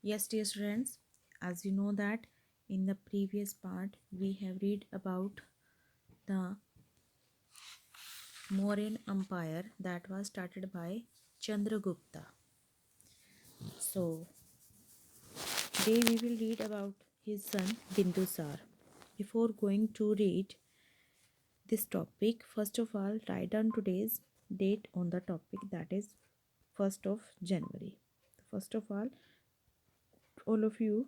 Yes, dear students, as you know that in the previous part we have read about the Mauryan Empire that was started by Chandragupta. So today we will read about his son Bindusar. Before going to read this topic, first of all write down today's date on the topic, that is 1st of January. First of all of you,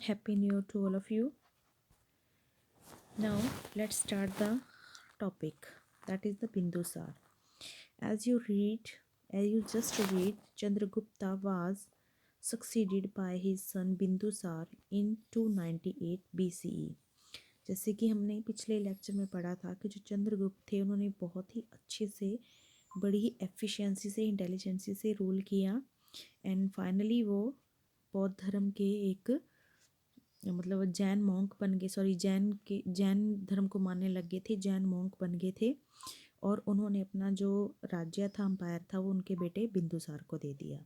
happy new year to all of you. Now let's start the topic, that is the Bindusar. As you read, as you just read, Chandragupta was succeeded by his son Bindusar in 298 BCE. जैसे कि हमने पिछले lecture में पढ़ा था कि जो चंद्रगुप्त थे उन्होंने बहुत ही अच्छे से, बड़ी ही एफिशिएंसी से, इंटेलिजेंसी से रूल किया एंड फाइनली वो बौद्ध धर्म के एक मतलब जैन मॉन्क बन गए, जैन धर्म को मानने लग गए थे, जैन मॉन्क बन गए थे और उन्होंने अपना जो राज्य था, अंपायर था, वो उनके बेटे बिंदुसार को दे दिया।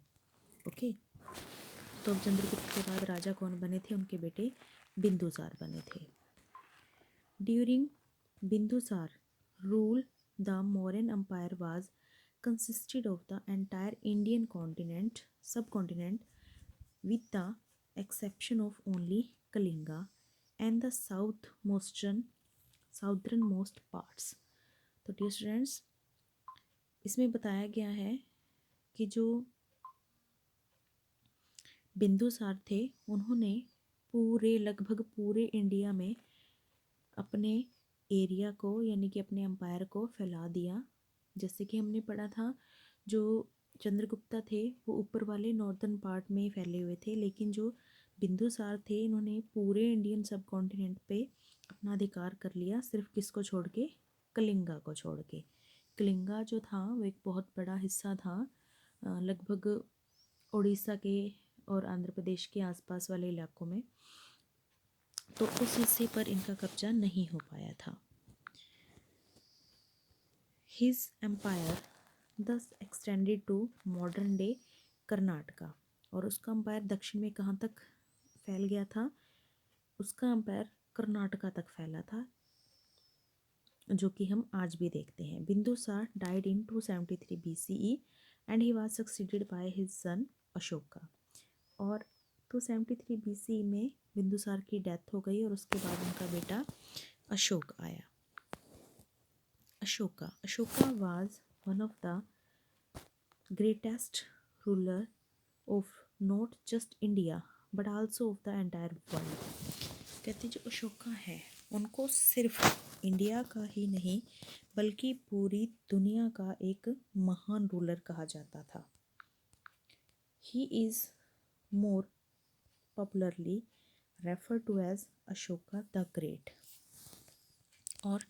ओके, तो अब चंद्रगुप्त के बाद राजा कौन बने थे? उनके बेटे बिंदुसार बने थे। During Bindusara rule the Mauryan empire was consisted of the entire Indian continent, subcontinent, with the exception of only Kalinga and the southernmost parts. तो डियर स्टूडेंट्स, इसमें बताया गया है कि जो बिंदुसार थे उन्होंने लगभग पूरे इंडिया में अपने एरिया को, यानी कि अपने एम्पायर को फैला दिया। जैसे कि हमने पढ़ा था, जो चंद्रगुप्ता थे वो ऊपर वाले नॉर्दर्न पार्ट में फैले हुए थे, लेकिन जो बिंदुसार थे इन्होंने पूरे इंडियन सब कॉन्टिनेंट पे अपना अधिकार कर लिया, सिर्फ किसको छोड़ के? कलिंगा को छोड़ के। कलिंगा जो था वो एक बहुत बड़ा हिस्सा था, लगभग उड़ीसा के और आंध्र प्रदेश के आसपास वाले इलाकों में, तो उस हिस्से पर इनका कब्जा नहीं हो पाया था। His empire thus extended to modern day Karnataka, और उसका एम्पायर दक्षिण में कहाँ तक फैल गया था? उसका एम्पायर कर्नाटका तक फैला था, जो कि हम आज भी देखते हैं। Bindusara died in 273 BCE and he was succeeded by his son Ashoka. और 273 BCE में बिंदुसार की डेथ हो गई और उसके बाद उनका बेटा अशोक आया। Ashoka was one of the greatest ruler of not just India but also of the entire world. कहते जो अशोका है उनको सिर्फ इंडिया का ही नहीं बल्कि पूरी दुनिया का एक महान रूलर कहा जाता था। He is more popularly refer to as Ashoka the great. और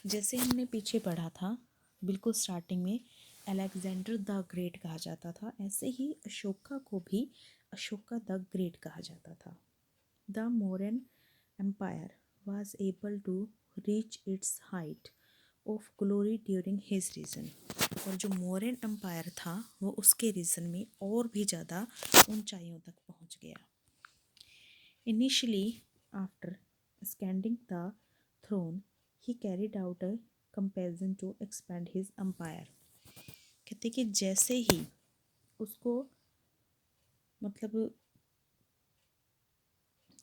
जैसे हमने पीछे पढ़ा था बिल्कुल स्टार्टिंग में अलेक्जेंडर द ग्रेट कहा जाता था, ऐसे ही अशोका को भी अशोका द ग्रेट कहा जाता था। The Mauryan empire was able to reach its height of glory during his reign। और जो मौर्यन एम्पायर था वो उसके रीजन में और भी ज़्यादा ऊंचाइयों तक पहुंच गया। Initially, after ascending the throne, he carried out a campaign to expand his empire। कहते कि जैसे ही उसको मतलब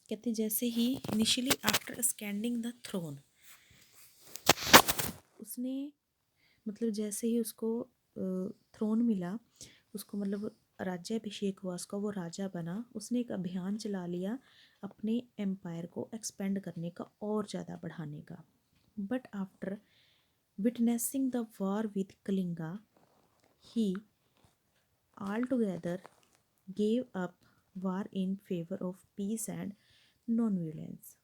कहते जैसे ही initially after ascending the throne, उसने मतलब जैसे ही उसको थ्रोन मिला, उसको मतलब राज्याभिषेक हुआ उसका, वो राजा बना, उसने एक अभियान चला लिया अपने एम्पायर को एक्सपेंड करने का और ज़्यादा बढ़ाने का। But after witnessing the war with Kalinga he all together gave up war in favour of peace and non violence.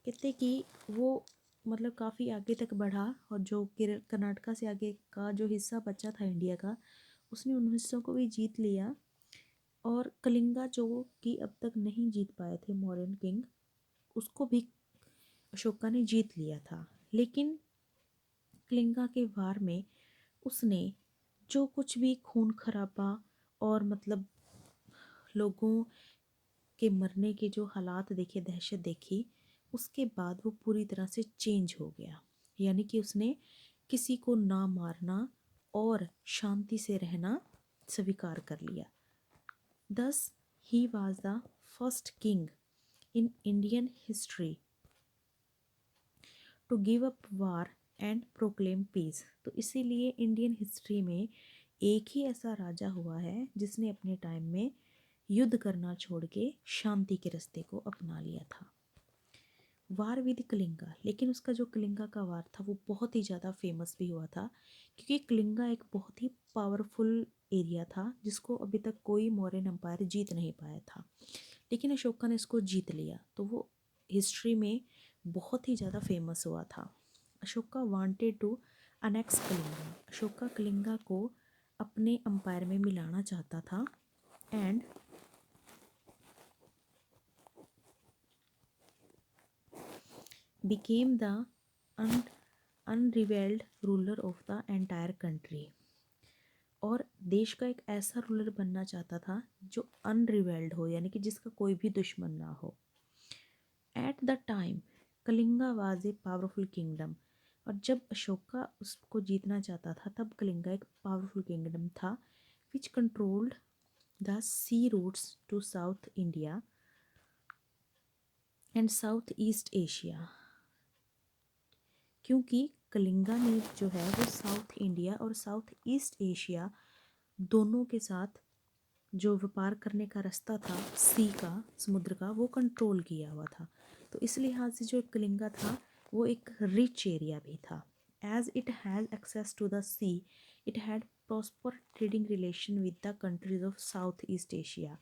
कहते कि वो मतलब काफ़ी आगे तक बढ़ा और जो कर्नाटका से आगे का जो हिस्सा बचा था इंडिया का, उसने उन हिस्सों को भी जीत लिया। और कलिंगा जो कि अब तक नहीं जीत पाए थे मौर्यन किंग, उसको भी अशोका ने जीत लिया था। लेकिन कलिंगा के वार में उसने जो कुछ भी खून खराबा और मतलब लोगों के मरने के जो हालात देखे, दहशत देखी, उसके बाद वो पूरी तरह से चेंज हो गया। यानी कि उसने किसी को ना मारना और शांति से रहना स्वीकार कर लिया। Thus, he was the first king in Indian history to give up war and proclaim peace। तो इसीलिए इंडियन हिस्ट्री में एक ही ऐसा राजा हुआ है जिसने अपने टाइम में युद्ध करना छोड़ के शांति के रास्ते को अपना लिया था। वार विद कलिंगा, लेकिन उसका जो कलिंगा का वार था वो बहुत ही ज़्यादा फेमस भी हुआ था, क्योंकि कलिंगा एक बहुत ही पावरफुल एरिया था जिसको अभी तक कोई मौर्यन एम्पायर जीत नहीं पाया था, लेकिन अशोका ने इसको जीत लिया, तो वो हिस्ट्री में बहुत ही ज़्यादा फेमस हुआ था। Ashoka wanted to annex Kalinga, Ashoka Kalinga को अपने एम्पायर में मिलाना चाहता था and became the unrivaled ruler of the entire country। और देश का एक ऐसा रूलर बनना चाहता था जो अनरिवेल्ड हो, यानी कि जिसका कोई भी दुश्मन ना हो। At the time Kalinga was a powerful kingdom, और जब अशोका उसको जीतना चाहता था तब कलिंगा एक पावरफुल किंगडम था which controlled the sea routes to South India and South East Asia. क्योंकि कलिंगा ने जो है वो साउथ इंडिया और साउथ ईस्ट एशिया दोनों के साथ जो व्यापार करने का रास्ता था सी का, समुद्र का, वो कंट्रोल किया हुआ था। तो इस लिहाज से जो कलिंगा था वो एक रिच एरिया भी था। As it has access to the sea, it had prosper trading relation with the countries of South East Asia.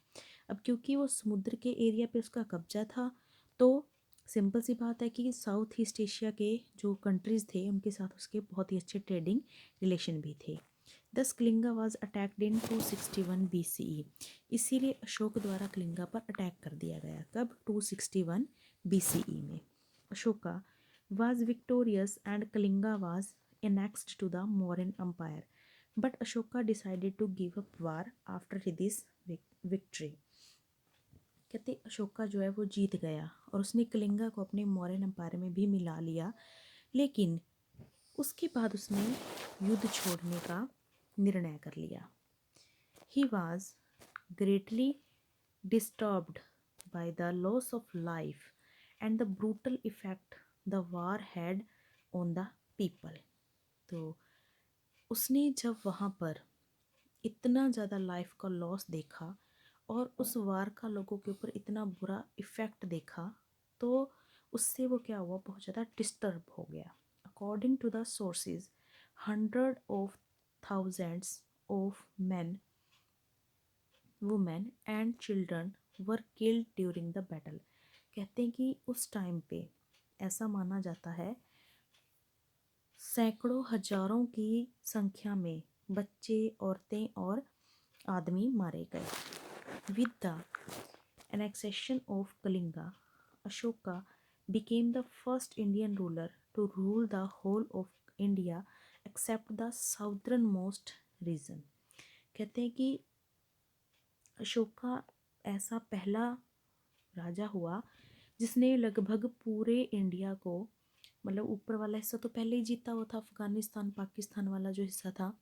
अब क्योंकि वो समुद्र के एरिया पे उसका कब्जा था, तो सिंपल सी बात है कि साउथ ईस्ट एशिया के जो कंट्रीज़ थे उनके साथ उसके बहुत ही अच्छे ट्रेडिंग रिलेशन भी थे। दस Kalinga was attacked in 261 BCE, इसीलिए अशोक द्वारा कलिंगा पर अटैक कर दिया गया। कब? 261 BCE में। Ashoka was victorious and Kalinga was annexed to the Mauryan Empire, but Ashoka decided to give up war after this victory। कहते अशोका जो है वो जीत गया और उसने कलिंगा को अपने मौर्यन एम्पायर में भी मिला लिया, लेकिन उसके बाद उसने युद्ध छोड़ने का निर्णय कर लिया। ही was greatly disturbed by the loss of life and the brutal effect the war had on the people. तो उसने जब वहाँ पर इतना ज़्यादा लाइफ का लॉस देखा और उस वार का लोगों के ऊपर इतना बुरा इफ़ेक्ट देखा, तो उससे वो क्या हुआ, बहुत ज़्यादा डिस्टर्ब हो गया। According to the sources, 100,000 of men, women and children were killed during the battle. कहते हैं कि उस टाइम पे ऐसा माना जाता है सैकड़ों हजारों की संख्या में बच्चे, औरतें और आदमी मारे गए। With the annexation of Kalinga, Ashoka became the first Indian ruler to rule the whole of India except the southernmost region। कहते हैं कि अशोका ऐसा पहला राजा हुआ जिसने लगभग पूरे इंडिया को, मतलब ऊपर वाला हिस्सा तो पहले ही जीता हुआ था, अफगानिस्तान पाकिस्तान वाला जो हिस्सा था,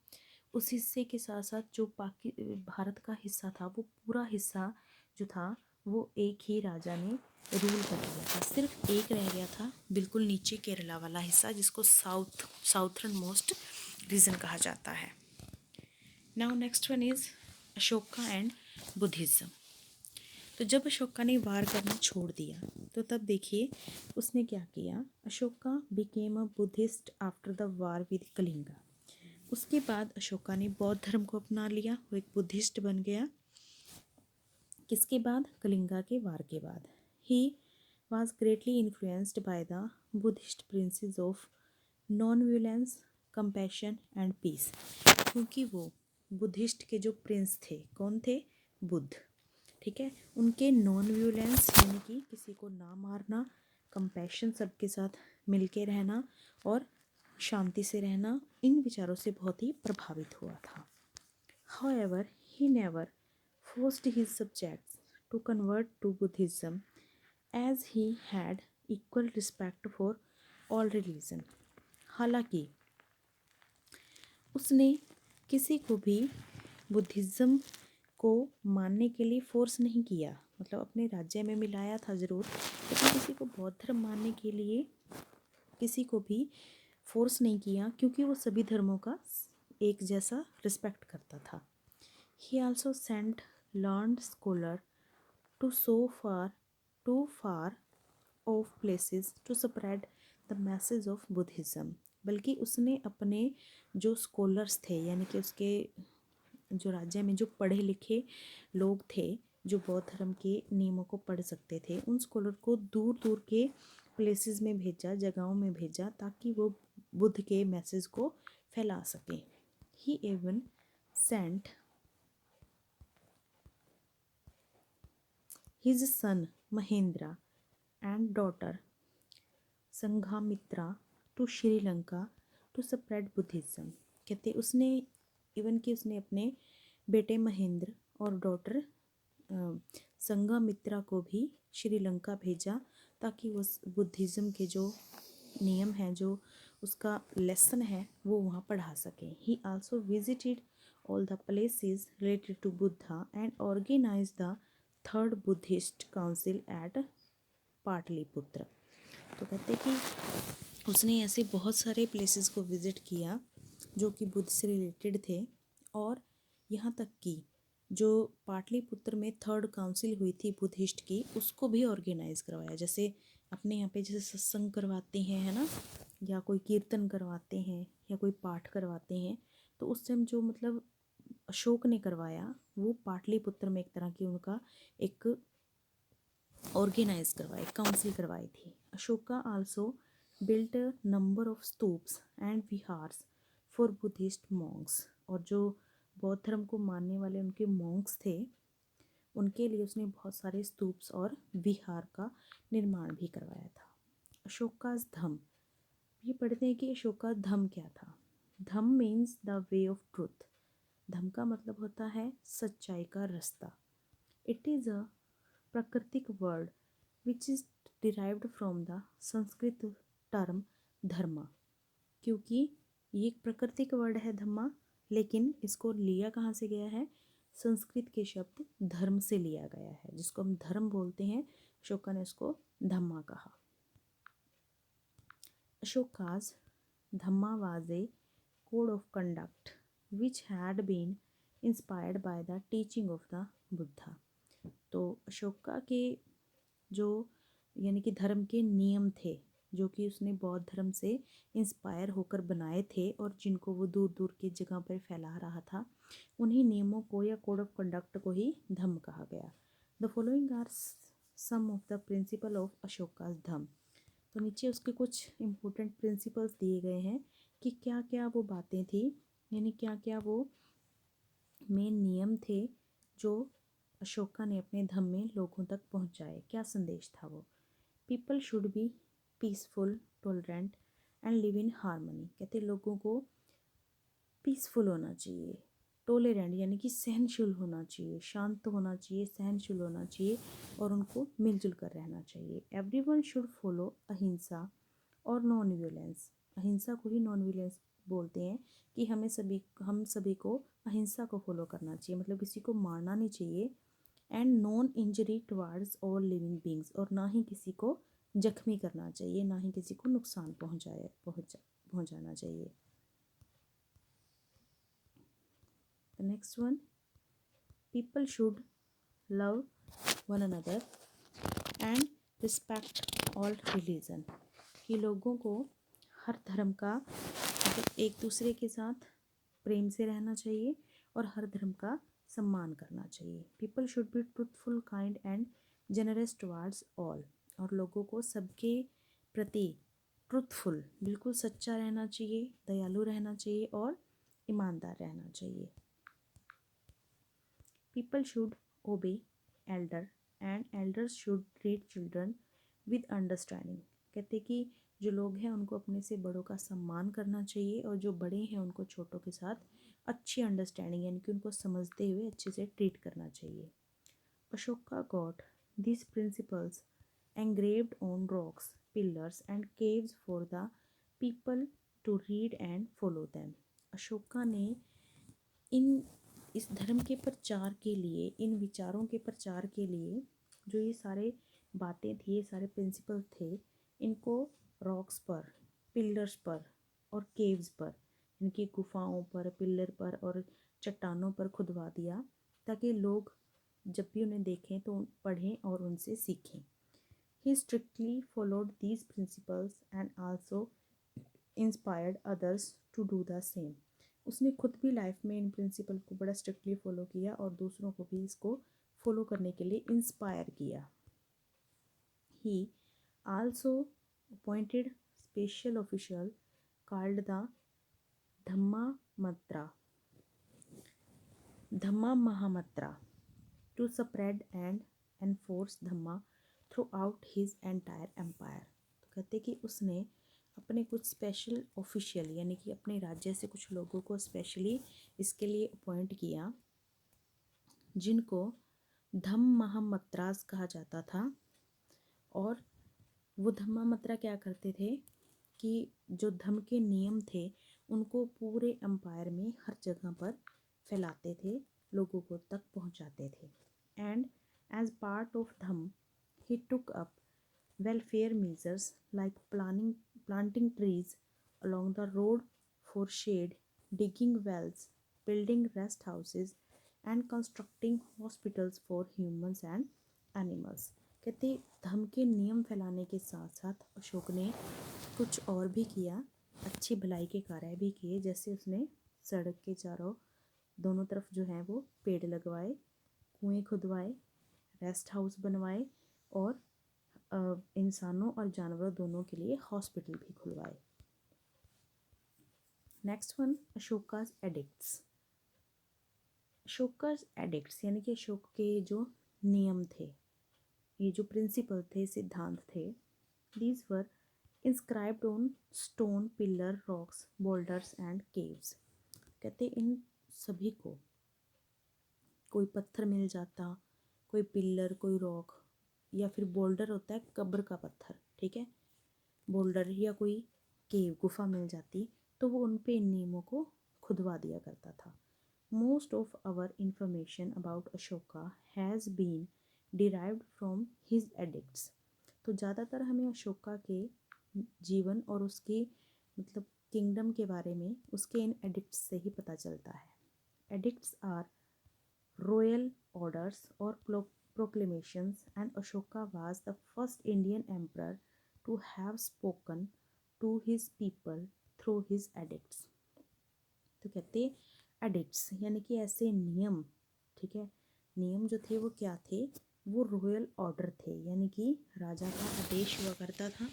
उस हिस्से के साथ साथ जो भारत का हिस्सा था वो पूरा हिस्सा जो था वो एक ही राजा ने रूल कर लिया था। सिर्फ एक रह गया था बिल्कुल नीचे केरला वाला हिस्सा जिसको साउथर्न मोस्ट रीजन कहा जाता है। Now next one is Ashoka and Buddhism. तो जब अशोका ने वार करना छोड़ दिया तो तब देखिए उसने क्या किया। Ashoka became a Buddhist after the war with Kalinga. उसके बाद अशोका ने बौद्ध धर्म को अपना लिया, वो एक बुद्धिस्ट बन गया। किसके बाद? कलिंगा के वार के बाद। He was greatly influenced by the Buddhist principles of non violence, compassion and peace. क्योंकि वो बुद्धिस्ट के जो प्रिंस थे, कौन थे? बुद्ध, ठीक है। उनके नॉन वायलेंस यानी कि किसी को ना मारना, कंपैशन सबके साथ मिलके रहना और शांति से रहना, इन विचारों से बहुत ही प्रभावित हुआ था। However he never forced his subjects to convert to Buddhism as he had equal respect for all religion. हालांकि उसने किसी को भी बुद्धिज़्म को मानने के लिए फोर्स नहीं किया, मतलब अपने राज्य में मिलाया था ज़रूर, लेकिन किसी को बौद्ध धर्म मानने के लिए किसी को भी फोर्स नहीं किया, क्योंकि वो सभी धर्मों का एक जैसा रिस्पेक्ट करता था. He also sent learned scholar to to far off places to spread the message of Buddhism. बल्कि उसने अपने जो स्कॉलर्स थे, यानी कि उसके जो राज्य में जो पढ़े लिखे लोग थे, जो बौद्ध धर्म के नियमों को पढ़ सकते थे, उन स्कॉलर को दूर दूर के प्लेसेस में भेजा, जगहों में भेजा, ताकि वो बुद्ध के मैसेज को फैला सकें. He even sent his son Mahendra and daughter Sanghamitra to Sri Lanka to spread Buddhism. कहते उसने इवन कि उसने अपने बेटे महेंद्र और डॉटर संघामित्रा को भी श्रीलंका भेजा, ताकि वो बुद्धिज़्म के जो नियम हैं, जो उसका लेसन है, वो वहाँ पढ़ा सकें. He also visited all the places related to Buddha and organise the third Buddhist council at Pataliputra. तो कहते कि उसने ऐसे बहुत सारे प्लेसेस को विज़िट किया जो कि बुद्ध से रिलेटेड थे, और यहाँ तक कि जो पाटलिपुत्र में थर्ड काउंसिल हुई थी बुद्धिस्ट की, उसको भी ऑर्गेनाइज करवाया. जैसे अपने यहाँ पे जैसे सत्संग करवाते हैं, है ना, या कोई कीर्तन करवाते हैं, या कोई पाठ करवाते हैं, तो उस टाइम जो मतलब अशोक ने करवाया, वो पाटलिपुत्र में एक तरह की उनका एक ऑर्गेनाइज करवाई, काउंसिल करवाई थी. Ashoka also built a number of stupas and viharas for Buddhist monks. और जो बौद्ध धर्म को मानने वाले उनके मॉन्क्स थे, उनके लिए उसने बहुत सारे स्तूप्स और विहार का निर्माण भी करवाया था. अशोकास धम. ये पढ़ते हैं कि अशोका धम क्या था. धम means the way of truth. धम का मतलब होता है सच्चाई का रास्ता. इट इज़ अ प्राकृतिक word which is derived from the Sanskrit term dharma. क्योंकि ये एक प्राकृतिक वर्ड है धम्मा, लेकिन इसको लिया कहाँ से गया है, संस्कृत के शब्द धर्म से लिया गया है, जिसको हम धर्म बोलते हैं. अशोका ने उसको धम्मा कहा. Ashoka's dhamma was a code of conduct which had been inspired by the teaching of the Buddha. तो अशोका के जो यानी कि धर्म के नियम थे, जो कि उसने बौद्ध धर्म से इंस्पायर होकर बनाए थे और जिनको वो दूर दूर की जगह पर फैला रहा था, उन्हीं नियमों को या कोड ऑफ कंडक्ट को ही धम्म कहा गया. The following are some of the principal of Ashoka's dhamma. तो नीचे उसके कुछ इम्पोर्टेंट प्रिंसिपल्स दिए गए हैं कि क्या क्या वो बातें थी, यानी क्या क्या वो मेन नियम थे जो अशोका ने अपने धम्म में लोगों तक पहुंचाए. क्या संदेश था वो. People should be peaceful, tolerant and live in harmony. कहते लोगों को पीसफुल होना चाहिए, टॉलरेंट यानी कि सहनशील होना चाहिए, शांत होना चाहिए, सहनशील होना चाहिए, और उनको मिलजुल कर रहना चाहिए. एवरीवन शुड फॉलो अहिंसा और नॉन वायलेंस. अहिंसा को ही नॉन वायलेंस बोलते हैं कि हम सभी को अहिंसा को फॉलो करना चाहिए, मतलब किसी को मारना नहीं चाहिए. And non injury towards all living beings. और ना ही किसी को जख्मी करना चाहिए, ना ही किसी को नुकसान पहुंचाना चाहिए. The next one, people should love one another and respect all religion. कि लोगों को हर धर्म का मतलब एक दूसरे के साथ प्रेम से रहना चाहिए और हर धर्म का सम्मान करना चाहिए. People should be truthful, kind and generous towards all. और लोगों को सबके प्रति ट्रूथफुल, बिल्कुल सच्चा रहना चाहिए, दयालु रहना चाहिए और ईमानदार रहना चाहिए. पीपल शुड ओबे Elder and elders should treat children with understanding. कहते कि जो लोग हैं उनको अपने से बड़ों का सम्मान करना चाहिए, और जो बड़े हैं उनको छोटों के साथ अच्छी अंडरस्टैंडिंग यानी कि उनको समझते हुए अच्छे से ट्रीट करना चाहिए। Ashoka got these principles engraved on rocks, pillars and caves for the people to read and follow them. Ashoka ने इन इस धर्म के प्रचार के लिए, इन विचारों के प्रचार के लिए जो ये सारे बातें थी, ये सारे प्रिंसिपल थे, इनको रॉक्स पर, पिलर्स पर और केव्स पर, इनकी गुफाओं पर, पिलर पर और चट्टानों पर खुदवा दिया ताकि लोग जब भी उन्हें देखें तो पढ़ें और उनसे सीखें। He strictly followed these principles and also inspired others to do the same. उसने खुद भी लाइफ में इन प्रिंसिपल को बड़ा स्ट्रिक्टली फॉलो किया और दूसरों को भी इसको फॉलो करने के लिए इंस्पायर किया। He also appointed special official called the Dhamma Mahamatra to spread and enforce Dhamma throughout his entire empire. तो कहते कि उसने अपने कुछ स्पेशल ऑफिशियल यानी कि अपने राज्य से कुछ लोगों को स्पेशली इसके लिए अपॉइंट किया, जिनको धम्म महामत्रास कहा जाता था। और वो धम्मामत्रा क्या करते थे कि जो धम्म के नियम थे उनको पूरे एम्पायर में हर जगह पर फैलाते थे, लोगों को तक पहुंचाते थे। And as part of dhamma he took up welfare measures like planting trees along the road for shade, digging wells, building rest houses and constructing hospitals for humans and animals. कहते धर्म के नियम फैलाने के साथ साथ अशोक ने कुछ और भी किया, अच्छी भलाई के कार्य भी किए। जैसे उसने सड़क के चारों दोनों तरफ जो है वो पेड़ लगवाए, कुएं खुदवाए, रेस्ट हाउस बनवाए और इंसानों और जानवरों दोनों के लिए हॉस्पिटल भी खुलवाए। Next one, Ashoka's edicts. Ashoka's edicts यानी कि अशोक के जो नियम थे, ये जो प्रिंसिपल थे, सिद्धांत थे, these were inscribed on stone, pillar, rocks, boulders and caves. कहते इन सभी को कोई पत्थर मिल जाता, कोई पिलर, कोई रॉक या फिर बोल्डर होता है कब्र का पत्थर, ठीक है, बोल्डर या कोई केव गुफा मिल जाती तो वो उन पे इन नियमों को खुदवा दिया करता था। Most of our information about Ashoka has been derived from his edicts. तो ज़्यादातर हमें अशोका के जीवन और उसकी मतलब किंगडम के बारे में उसके इन एडिक्ट्स से ही पता चलता है। Edicts are royal orders or proclamations, and Ashoka was the first Indian emperor to have spoken to his people through his edicts. तो कहते एडिक्ट्स यानी कि ऐसे नियम, ठीक है, नियम जो थे वो क्या थे, वो रॉयल ऑर्डर थे यानी कि राजा का आदेश हुआ करता था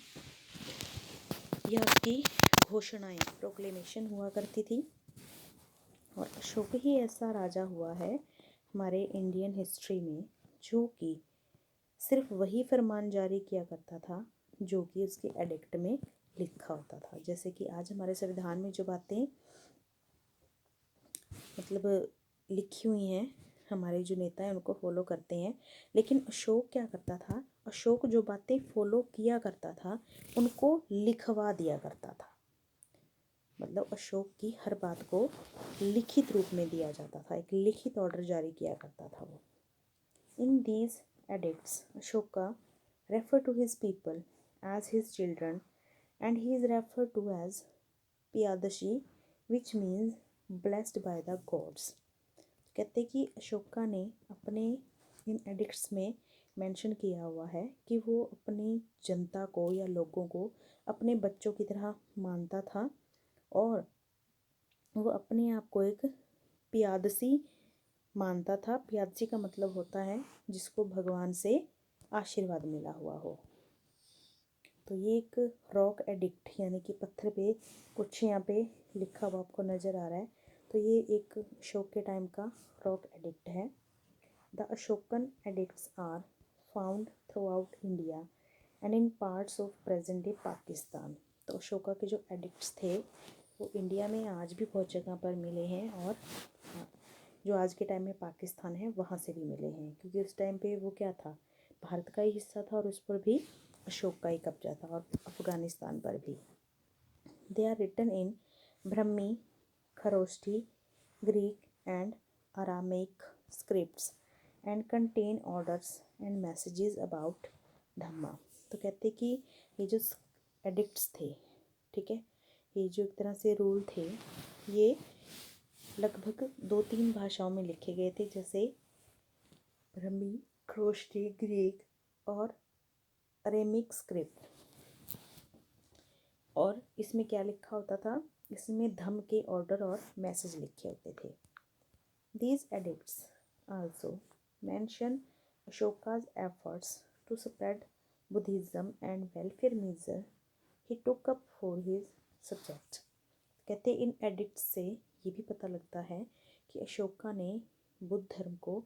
या उसकी घोषणाएं, प्रोक्लेमेशन हुआ करती थी। और अशोक ही ऐसा राजा हुआ है हमारे इंडियन हिस्ट्री में जो कि सिर्फ वही फरमान जारी किया करता था जो कि उसके एडिक्ट में लिखा होता था। जैसे कि आज हमारे संविधान में जो बातें मतलब लिखी हुई हैं, हमारे जो नेता हैं उनको फॉलो करते हैं, लेकिन अशोक क्या करता था, अशोक जो बातें फॉलो किया करता था उनको लिखवा दिया करता था। मतलब अशोक की हर बात को लिखित रूप में दिया जाता था, एक लिखित ऑर्डर जारी किया करता था वो। In these edicts Ashoka refer to his people as his children and he is refer to as Piyadasi which means blessed by the gods. कहते कि अशोका ने अपने इन एडिक्ट्स में मेंशन किया हुआ है कि वो अपनी जनता को या लोगों को अपने बच्चों की तरह मानता था और वो अपने आप को एक पियादसी मानता था। पियादसी का मतलब होता है जिसको भगवान से आशीर्वाद मिला हुआ हो। तो ये एक रॉक एडिक्ट यानी कि पत्थर पे कुछ यहाँ पे लिखा हुआ आपको नज़र आ रहा है, तो ये एक अशोक के टाइम का रॉक एडिक्ट है। The Ashokan edicts are found throughout India and in parts of present day Pakistan. तो अशोका के जो एडिक्ट्स थे वो इंडिया में आज भी बहुत जगह पर मिले हैं, और हाँ, जो आज के टाइम में पाकिस्तान है वहाँ से भी मिले हैं, क्योंकि उस टाइम पे वो क्या था, भारत का ही हिस्सा था और उस पर भी अशोक का ही कब्जा था, और अफ़गानिस्तान पर भी। They are written in Brahmi, Kharosthi, Greek and Aramaic scripts and contain orders and messages about dhamma. तो कहते कि ये जो एडिक्ट्स थे, ठीक है, ये जो एक तरह से रूल थे, ये लगभग 2-3 भाषाओं में लिखे गए थे, जैसे ब्रह्मी, खरोष्ठी, ग्रीक और अरेमिक स्क्रिप्ट। और इसमें क्या लिखा होता था, इसमें धम्म के ऑर्डर और मैसेज लिखे होते थे। These edicts also mention Ashoka's efforts to spread Buddhism and welfare measure he took up for his subject। कहते इन एडिक्ट्स से ये भी पता लगता है कि अशोका ने बुद्ध धर्म को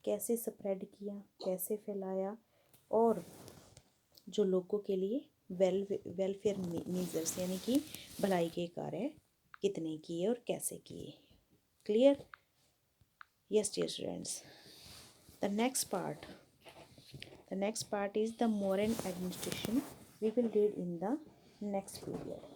कैसे स्प्रेड किया, कैसे फैलाया, और जो लोगों के लिए वेलफेयर मेजर्स यानी कि भलाई के कार्य कितने किए और कैसे किए। Clear? Yes, dear students. The next part is the Mauryan administration. We will read in the next period.